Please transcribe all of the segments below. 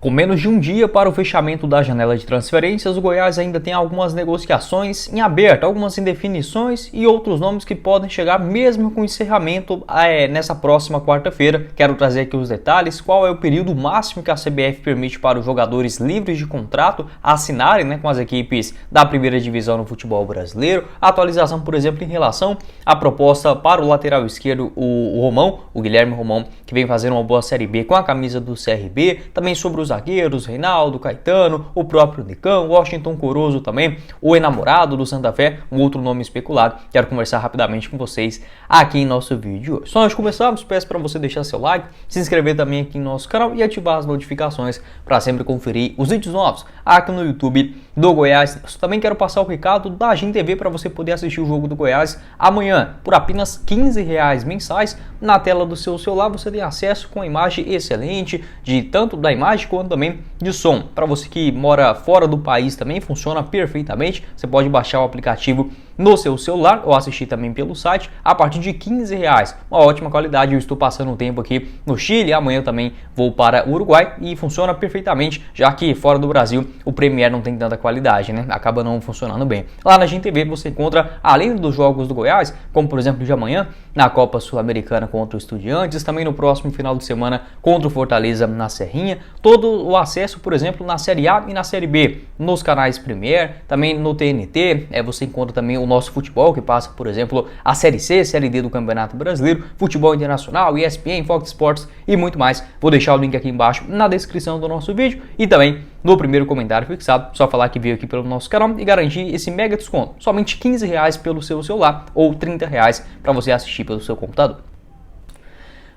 Com menos de um dia para o fechamento da janela de transferências, o Goiás ainda tem algumas negociações em aberto, algumas indefinições e outros nomes que podem chegar mesmo com o encerramento nessa próxima quarta-feira. Quero trazer aqui os detalhes, qual é o período máximo que a CBF permite para os jogadores livres de contrato assinarem com as equipes da primeira divisão no futebol brasileiro, a atualização, por exemplo, em relação à proposta para o lateral esquerdo, o Guilherme Romão, que vem fazendo uma boa Série B com a camisa do CRB, também sobre os zagueiros, Reinaldo, Caetano, o próprio Nicão, Washington Corozo também, o enamorado do Santa Fé, um outro nome especulado. Quero conversar rapidamente com vocês aqui em nosso vídeo de hoje. Só antes de começarmos, peço para você deixar seu like, se inscrever também aqui no nosso canal e ativar as notificações para sempre conferir os vídeos novos aqui no YouTube do Goiás. Eu também quero passar o recado da Agin TV para você poder assistir o jogo do Goiás amanhã por apenas R$15 mensais. Na tela do seu celular você tem acesso com a imagem excelente, de tanto da imagem quanto também de som. Para você que mora fora do país também funciona perfeitamente. Você pode baixar o aplicativo no seu celular ou assistir também pelo site a partir de R$15. Uma ótima qualidade. Eu estou passando um tempo aqui no Chile, amanhã também vou para o Uruguai e funciona perfeitamente, já que fora do Brasil o Premiere não tem tanta qualidade, acaba não funcionando bem. Lá na Agin TV você encontra, além dos jogos do Goiás, como por exemplo de amanhã na Copa Sul-Americana contra o Estudiantes, também no próximo final de semana contra o Fortaleza na Serrinha, todo o acesso, por exemplo, na Série A e na Série B, nos canais Premiere, também no TNT, você encontra também o nosso futebol, que passa, por exemplo, a Série C, Série D do Campeonato Brasileiro, futebol internacional, ESPN, Fox Sports e muito mais. Vou deixar o link aqui embaixo na descrição do nosso vídeo e também no primeiro comentário fixado. Só falar que veio aqui pelo nosso canal e garantir esse mega desconto, somente R$15 pelo seu celular ou R$30 para você assistir pelo seu computador.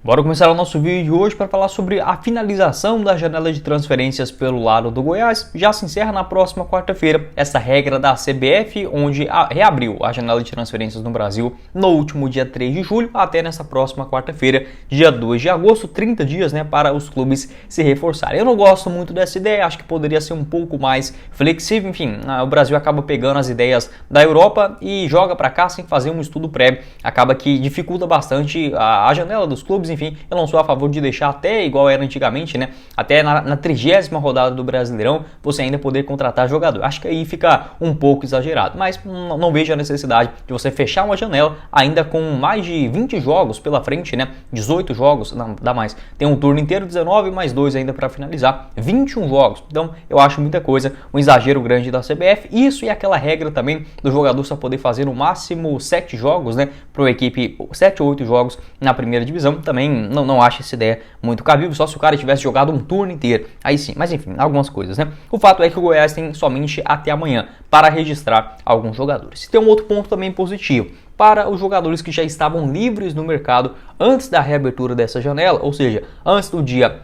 Bora começar o nosso vídeo de hoje para falar sobre a finalização da janela de transferências pelo lado do Goiás. Já se encerra na próxima quarta-feira essa regra da CBF, onde reabriu a janela de transferências no Brasil no último dia 3 de julho até nessa próxima quarta-feira, dia 2 de agosto, 30 dias para os clubes se reforçarem. Eu não gosto muito dessa ideia, acho que poderia ser um pouco mais flexível. Enfim, o Brasil acaba pegando as ideias da Europa e joga para cá sem fazer um estudo prévio, acaba que dificulta bastante a janela dos clubes. Enfim, eu não sou a favor de deixar até igual era antigamente, até na 30ª rodada do Brasileirão, você ainda poder contratar jogador. Acho que aí fica um pouco exagerado, mas não vejo a necessidade de você fechar uma janela ainda com mais de 20 jogos pela frente, 18 jogos, não dá mais. Tem um turno inteiro, 19 mais 2 ainda para finalizar, 21 jogos. Então, eu acho muita coisa, um exagero grande da CBF. Isso e aquela regra também do jogador só poder fazer no máximo 7 jogos, para uma equipe, 7 ou 8 jogos na primeira divisão, também não acho essa ideia muito cabível, só se o cara tivesse jogado um turno inteiro, aí sim, mas enfim, algumas coisas, O fato é que o Goiás tem somente até amanhã para registrar alguns jogadores. E tem um outro ponto também positivo para os jogadores que já estavam livres no mercado antes da reabertura dessa janela, ou seja, antes do dia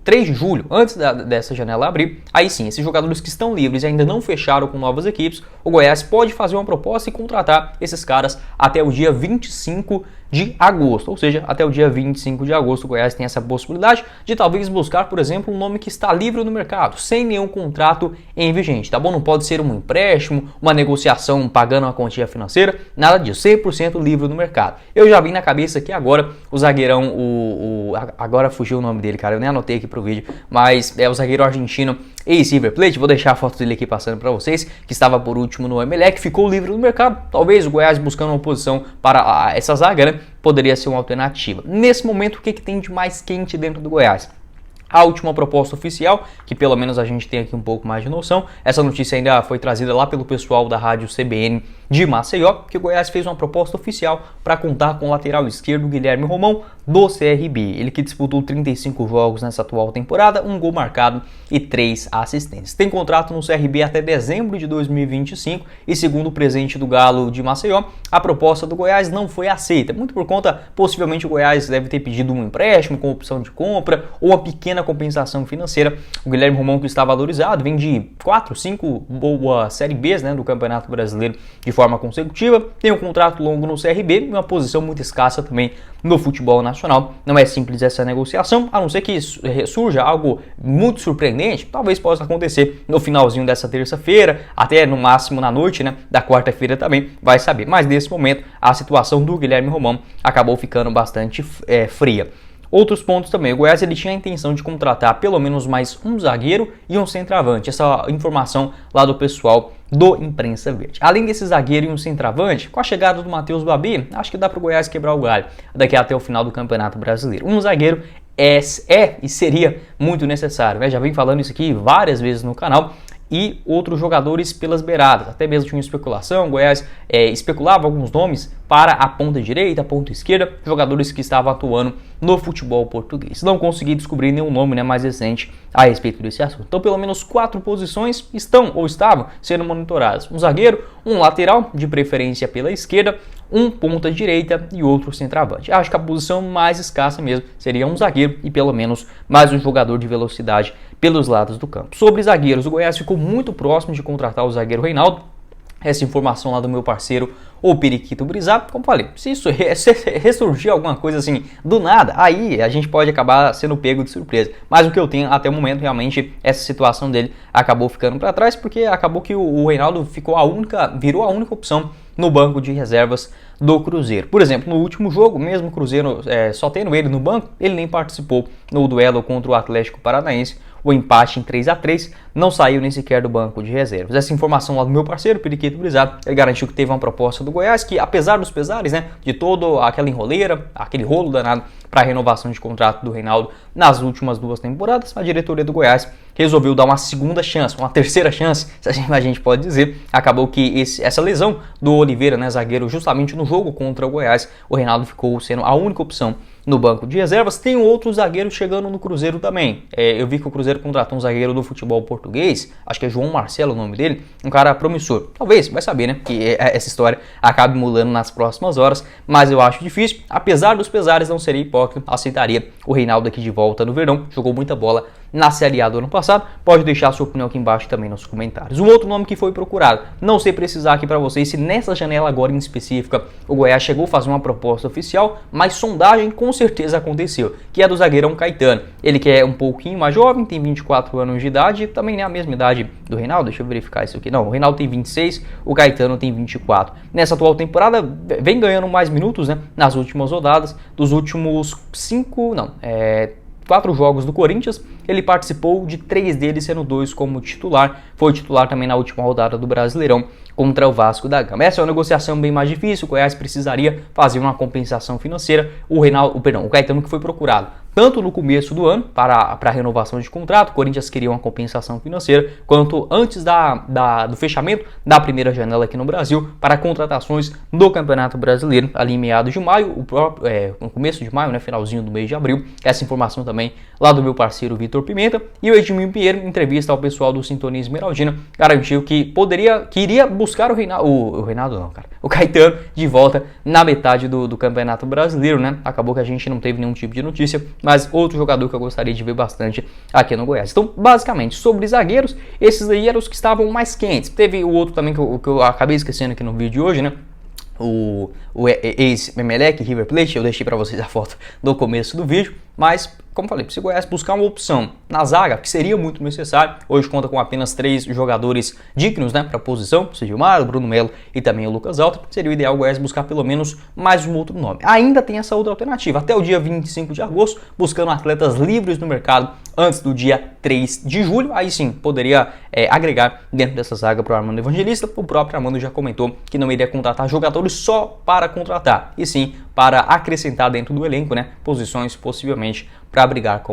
3 de julho, antes dessa janela abrir. Aí sim, esses jogadores que estão livres e ainda não fecharam com novas equipes, o Goiás pode fazer uma proposta e contratar esses caras até o dia 25 de agosto, ou seja, até o dia 25 de agosto o Goiás tem essa possibilidade de talvez buscar, por exemplo, um nome que está livre no mercado, sem nenhum contrato em vigente, tá bom? Não pode ser um empréstimo, uma negociação pagando uma quantia financeira, nada disso, 100% livre no mercado. Eu já vi na cabeça aqui agora o zagueirão, agora fugiu o nome dele, cara, eu nem anotei aqui pro vídeo, mas é o zagueiro argentino ex-River Plate, vou deixar a foto dele aqui passando para vocês, que estava por último no Emelec, ficou livre no mercado, talvez o Goiás buscando uma posição para essa zaga, poderia ser uma alternativa. Nesse momento, o que tem de mais quente dentro do Goiás? A última proposta oficial, que pelo menos a gente tem aqui um pouco mais de noção, essa notícia ainda foi trazida lá pelo pessoal da rádio CBN de Maceió, que o Goiás fez uma proposta oficial para contar com o lateral esquerdo Guilherme Romão do CRB. Ele que disputou 35 jogos nessa atual temporada, um gol marcado e 3 assistências. Tem contrato no CRB até dezembro de 2025 e segundo o presidente do Galo de Maceió, a proposta do Goiás não foi aceita, muito por conta, possivelmente o Goiás deve ter pedido um empréstimo com opção de compra ou uma pequena compensação financeira. O Guilherme Romão, que está valorizado, vem de 4, 5 boas Série Bs do Campeonato Brasileiro de forma consecutiva, tem um contrato longo no CRB e uma posição muito escassa também no futebol nacional. Não é simples essa negociação, a não ser que surja algo muito surpreendente, talvez possa acontecer no finalzinho dessa terça-feira, até no máximo na noite da quarta-feira também, vai saber. Mas nesse momento a situação do Guilherme Romão acabou ficando bastante fria. Outros pontos também, o Goiás ele tinha a intenção de contratar pelo menos mais um zagueiro e um centroavante, essa informação lá do pessoal do Imprensa Verde. Além desse zagueiro e um centroavante, com a chegada do Matheus Babi, acho que dá para o Goiás quebrar o galho daqui até o final do Campeonato Brasileiro. Um zagueiro é e seria muito necessário, né? Já vim falando isso aqui várias vezes no canal. E outros jogadores pelas beiradas, até mesmo tinha especulação, o Goiás especulava alguns nomes para a ponta direita, a ponta esquerda, jogadores que estavam atuando no futebol português. Não consegui descobrir nenhum nome, né, mais recente a respeito desse assunto. Então pelo menos 4 posições estão ou estavam sendo monitoradas. Um zagueiro, um lateral, de preferência pela esquerda, um ponta direita e outro centroavante. Acho que a posição mais escassa mesmo seria um zagueiro e pelo menos mais um jogador de velocidade pelos lados do campo. Sobre zagueiros, o Goiás ficou muito próximo de contratar o zagueiro Reinaldo. Essa informação lá do meu parceiro, o Periquito Brizar, como falei, se isso ressurgir alguma coisa assim do nada, aí a gente pode acabar sendo pego de surpresa. Mas o que eu tenho até o momento, realmente, essa situação dele acabou ficando para trás, porque acabou que o Reinaldo virou a única opção no banco de reservas do Cruzeiro. Por exemplo, no último jogo, mesmo o Cruzeiro só tendo ele no banco, ele nem participou no duelo contra o Atlético Paranaense. O empate em 3-3 não saiu nem sequer do banco de reservas. Essa informação lá do meu parceiro, Periquito Brizado, ele garantiu que teve uma proposta do Goiás que, apesar dos pesares, né, de toda aquela enroleira, aquele rolo danado para a renovação de contrato do Reinaldo nas últimas 2 temporadas, a diretoria do Goiás resolveu dar uma segunda chance, uma terceira chance, se a gente pode dizer. Acabou que essa lesão do Oliveira, né, zagueiro, justamente no jogo contra o Goiás, o Reinaldo ficou sendo a única opção no banco de reservas. Tem outros zagueiros chegando no Cruzeiro também. Eu vi que o Cruzeiro contratou um zagueiro do futebol português, acho que é João Marcelo o nome dele, um cara promissor. Talvez, vai saber, né, que essa história acabe mudando nas próximas horas, mas eu acho difícil. Apesar dos pesares, não seria hipócrita, aceitaria o Reinaldo aqui de volta no Verdão, jogou muita bola na Série A do ano passado. Pode deixar a sua opinião aqui embaixo também nos comentários. Um outro nome que foi procurado, não sei precisar aqui para vocês se nessa janela agora em específica o Goiás chegou a fazer uma proposta oficial, mas sondagem com certeza aconteceu, que é do zagueirão Caetano. Ele que é um pouquinho mais jovem, tem 24 anos de idade, também nem a mesma idade do Reinaldo, deixa eu verificar isso aqui. Não, o Reinaldo tem 26, o Caetano tem 24. Nessa atual temporada vem ganhando mais minutos, né, nas últimas rodadas, dos últimos 4 jogos do Corinthians, ele participou de 3 deles, sendo 2 como titular. Foi titular também na última rodada do Brasileirão contra o Vasco da Gama. Essa é uma negociação bem mais difícil, o Goiás precisaria fazer uma compensação financeira. O Caetano que foi procurado tanto no começo do ano para a renovação de contrato, o Corinthians queria uma compensação financeira, quanto antes do fechamento da primeira janela aqui no Brasil para contratações do Campeonato Brasileiro, ali em meados de maio, no começo de maio, né, finalzinho do mês de abril. Essa informação também lá do meu parceiro Vitor Pimenta. E o Edmilson Pinheiro, em entrevista ao pessoal do Sintonia Esmeraldina, garantiu que iria buscar o Caetano de volta na metade do Campeonato Brasileiro, né? Acabou que a gente não teve nenhum tipo de notícia, mas outro jogador que eu gostaria de ver bastante aqui no Goiás. Então, basicamente, sobre zagueiros, esses aí eram os que estavam mais quentes. Teve o outro também que eu acabei esquecendo aqui no vídeo de hoje, né? O ex-Emelec, River Plate, eu deixei para vocês a foto do começo do vídeo, mas, como falei, se o Goiás buscar uma opção na zaga, que seria muito necessário, hoje conta com apenas 3 jogadores dignos, né, para a posição, o Gilmar, o Bruno Melo e também o Lucas Alto, seria o ideal o Goiás buscar pelo menos mais um outro nome. Ainda tem essa outra alternativa, até o dia 25 de agosto, buscando atletas livres no mercado antes do dia 3 de julho, aí sim, poderia agregar dentro dessa zaga para o Armando Evangelista. O próprio Armando já comentou que não iria contratar jogadores só para contratar, e sim para acrescentar dentro do elenco, né, posições possivelmente para brigar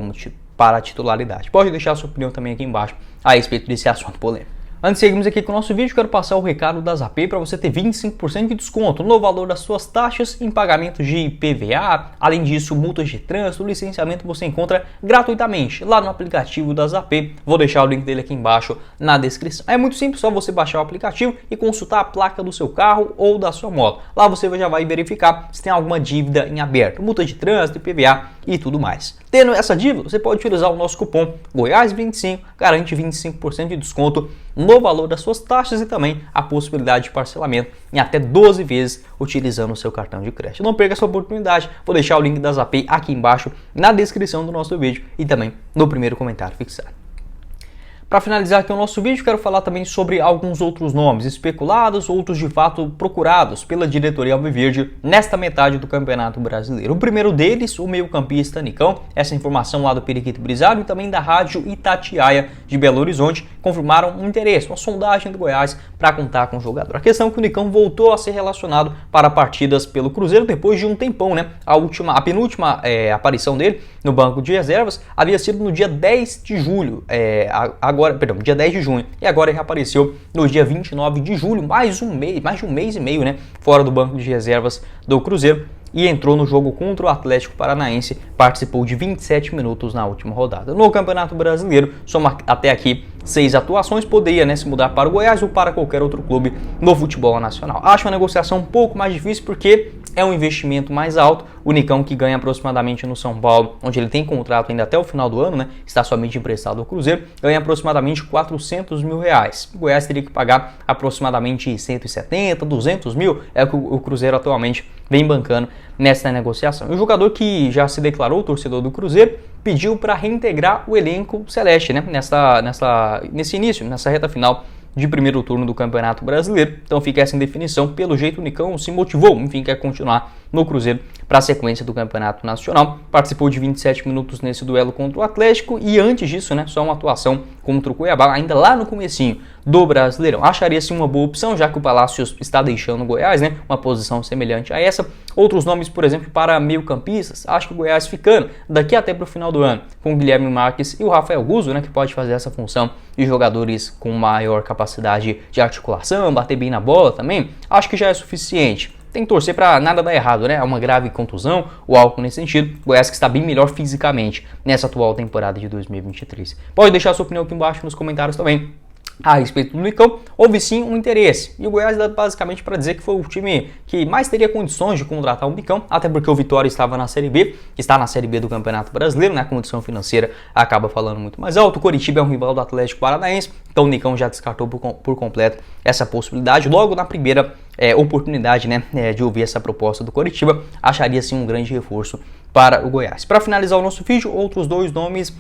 para a titularidade. Pode deixar a sua opinião também aqui embaixo a respeito desse assunto polêmico. Antes de seguirmos aqui com o nosso vídeo, quero passar o recado da Zapay para você ter 25% de desconto no valor das suas taxas em pagamentos de IPVA. Além disso, multas de trânsito, licenciamento você encontra gratuitamente lá no aplicativo da Zapay. Vou deixar o link dele aqui embaixo na descrição. É muito simples, só você baixar o aplicativo e consultar a placa do seu carro ou da sua moto. Lá você já vai verificar se tem alguma dívida em aberto, multa de trânsito, IPVA e tudo mais. Tendo essa dívida, você pode utilizar o nosso cupom GOIAS25, garante 25% de desconto no valor das suas taxas e também a possibilidade de parcelamento em até 12 vezes utilizando o seu cartão de crédito. Não perca essa oportunidade, vou deixar o link da Zapay aqui embaixo na descrição do nosso vídeo e também no primeiro comentário fixado. Para finalizar aqui o nosso vídeo, quero falar também sobre alguns outros nomes especulados, outros de fato procurados pela diretoria alviverde nesta metade do Campeonato Brasileiro. O primeiro deles, o meio-campista Nicão, essa informação lá do Periquito Brisado e também da Rádio Itatiaia de Belo Horizonte confirmaram um interesse, uma sondagem do Goiás para contar com o jogador. A questão é que o Nicão voltou a ser relacionado para partidas pelo Cruzeiro depois de um tempão, né? A penúltima aparição dele no banco de reservas havia sido no dia 10 de julho, dia 10 de junho, e agora ele reapareceu no dia 29 de julho, mais de um mês e meio, né, fora do banco de reservas do Cruzeiro, e entrou no jogo contra o Atlético Paranaense, participou de 27 minutos na última rodada. No Campeonato Brasileiro, soma até aqui 6 atuações, poderia, né, se mudar para o Goiás ou para qualquer outro clube no futebol nacional. Acho uma negociação um pouco mais difícil porque é um investimento mais alto. O Nicão, que ganha aproximadamente no São Paulo, onde ele tem contrato ainda até o final do ano, né, está somente emprestado ao Cruzeiro, ganha aproximadamente R$400 mil. O Goiás teria que pagar aproximadamente 170, 200 mil, é o que o Cruzeiro atualmente vem bancando nessa negociação. O jogador, que já se declarou torcedor do Cruzeiro, pediu para reintegrar o elenco celeste, né, nesse início, nessa reta final de primeiro turno do Campeonato Brasileiro. Então fica essa indefinição. Pelo jeito o Nicão se motivou, enfim, quer continuar no Cruzeiro para a sequência do Campeonato Nacional. Participou de 27 minutos nesse duelo contra o Atlético e antes disso, né, só uma atuação contra o Cuiabá, ainda lá no comecinho do Brasileirão. Acharia-se uma boa opção, já que o Palácios está deixando o Goiás, né, uma posição semelhante a essa. Outros nomes, por exemplo, para meio-campistas, acho que o Goiás ficando daqui até para o final do ano, com o Guilherme Marques e o Rafael Guzzo, né, que pode fazer essa função de jogadores com maior capacidade de articulação, bater bem na bola também, acho que já é suficiente. Tem que torcer para nada dar errado, né? Uma grave contusão ou algo nesse sentido. O Goiás que está bem melhor fisicamente nessa atual temporada de 2023. Pode deixar sua opinião aqui embaixo nos comentários também a respeito do Nicão. Houve sim um interesse, e o Goiás dá basicamente para dizer que foi o time que mais teria condições de contratar o Nicão, até porque o Vitória estava na Série B, que está na Série B do Campeonato Brasileiro, né? A condição financeira acaba falando muito mais alto. O Coritiba é um rival do Atlético Paranaense, então o Nicão já descartou por completo essa possibilidade. Logo na primeira oportunidade, né, de ouvir essa proposta do Coritiba, acharia sim um grande reforço para o Goiás. Para finalizar o nosso vídeo, outros dois nomes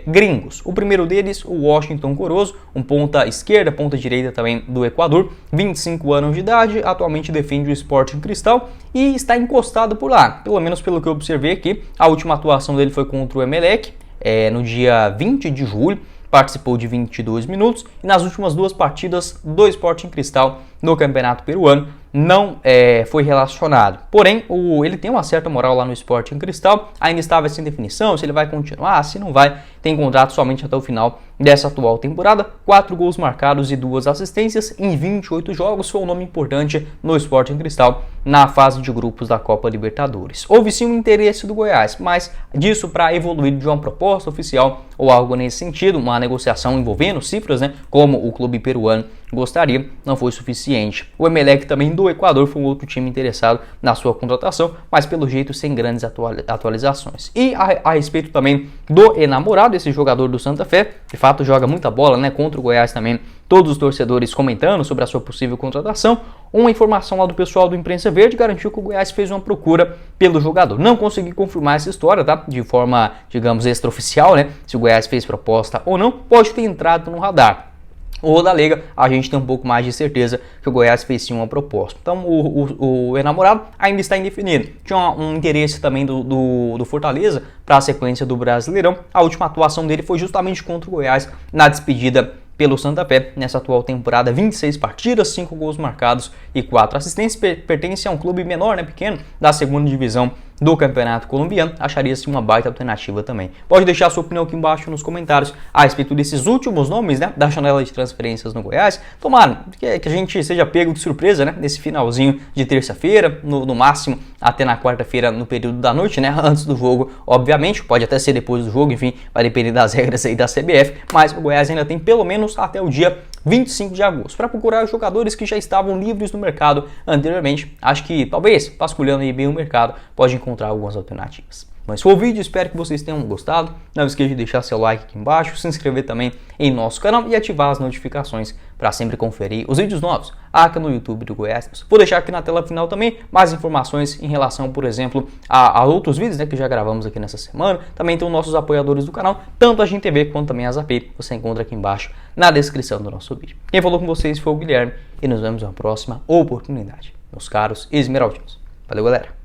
gringos. O primeiro deles, o Washington Corozo, um ponta esquerda, ponta direita também do Equador, 25 anos de idade, atualmente defende o Sporting Cristal e está encostado por lá, pelo menos pelo que eu observei aqui. A última atuação dele foi contra o Emelec, no dia 20 de julho, participou de 22 minutos e nas últimas duas partidas do Sporting Cristal no Campeonato Peruano não foi relacionado. Porém, ele tem uma certa moral lá no Sporting Cristal, ainda estava sem definição, se ele vai continuar, se não vai. Tem contrato somente até o final dessa atual temporada, 4 gols marcados e 2 assistências em 28 jogos, foi um nome importante no Sporting Cristal na fase de grupos da Copa Libertadores. Houve sim um interesse do Goiás, mas disso para evoluir de uma proposta oficial ou algo nesse sentido, uma negociação envolvendo cifras, né, como o clube peruano gostaria, não foi suficiente. O Emelec também do Equador foi um outro time interessado na sua contratação, mas pelo jeito sem grandes atualizações. E a respeito também do enamorado, esse jogador do Santa Fé, de fato joga muita bola, né, contra o Goiás também, todos os torcedores comentando sobre a sua possível contratação. Uma informação lá do pessoal do Imprensa Verde garantiu que o Goiás fez uma procura pelo jogador. Não consegui confirmar essa história, tá? De forma, digamos, extraoficial, né? Se o Goiás fez proposta ou não, pode ter entrado no radar. O da Liga, a gente tem um pouco mais de certeza que o Goiás fez sim uma proposta. Então o enamorado ainda está indefinido. Tinha um interesse também do Fortaleza para a sequência do Brasileirão. A última atuação dele foi justamente contra o Goiás na despedida pelo Santa Fé nessa atual temporada, 26 partidas, 5 gols marcados e 4 assistências. Pertence a um clube menor, né, pequeno, da segunda divisão do Campeonato Colombiano. Acharia-se uma baita alternativa também. Pode deixar sua opinião aqui embaixo nos comentários a respeito desses últimos nomes, né, da janela de transferências no Goiás. Tomara que a gente seja pego de surpresa, né, nesse finalzinho de terça-feira, no máximo até na quarta-feira no período da noite, né, antes do jogo, obviamente, pode até ser depois do jogo, enfim, vai depender das regras aí da CBF, mas o Goiás ainda tem pelo menos até o dia 25 de agosto para procurar jogadores que já estavam livres no mercado anteriormente. Acho que talvez, vasculhando aí bem o mercado, pode encontrar algumas alternativas. Mas foi o vídeo, espero que vocês tenham gostado. Não esqueça de deixar seu like aqui embaixo, se inscrever também em nosso canal e ativar as notificações para sempre conferir os vídeos novos aqui no YouTube do Goiás News. Vou deixar aqui na tela final também mais informações em relação, por exemplo, a outros vídeos, né, que já gravamos aqui nessa semana. Também tem os nossos apoiadores do canal, tanto a GenTV quanto também a Zapay. Você encontra aqui embaixo na descrição do nosso vídeo. Quem falou com vocês foi o Guilherme e nos vemos na próxima oportunidade, meus caros esmeraldinos. Valeu, galera!